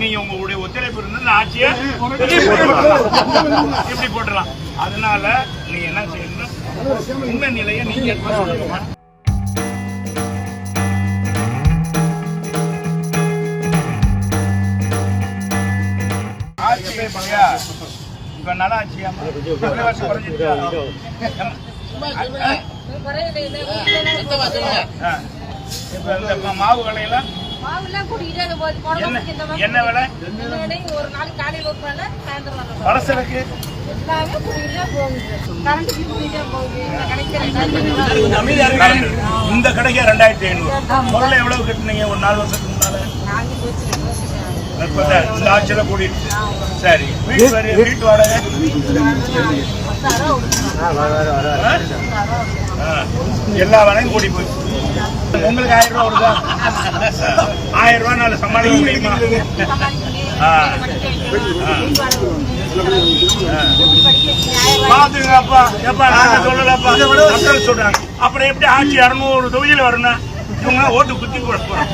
நீங்க உங்களுடைய ஒத்துழைப்பு இருந்து ஆட்சியை இப்படி போட்டுடலாம். அதனால நீங்க என்ன செய்யணும், உண்மை நிலையை நீங்க சொல்லுங்க. ஆட்சி இப்ப நல்லா ஆட்சியா மாவு விலையெல்லாம் என்ன விலை? பலசரக்கு இந்த கடைக்கு 2500. முதல்ல எவ்வளவு கட்டினீங்க ஒரு 4 வருஷத்துக்கு முன்னால? இந்த ஆட்சியில கூடிடுச்சு. சரி, வீட்டு வாடகை எல்லா வேலையும் கூடி போச்சு. உங்களுக்கு 1000 ரூபா வருதா? 1000 ரூபா நாள் சமாளிக்க முடியுமா? பாத்துங்கப்பா, எப்பா நாங்க சொல்லலப்பா, மக்கள் சொல்றாங்க. அப்புறம் எப்படி ஆட்சி 200 தொகுதியில் வரணும்? இவங்க ஓட்டு குத்தி போட போறாங்க.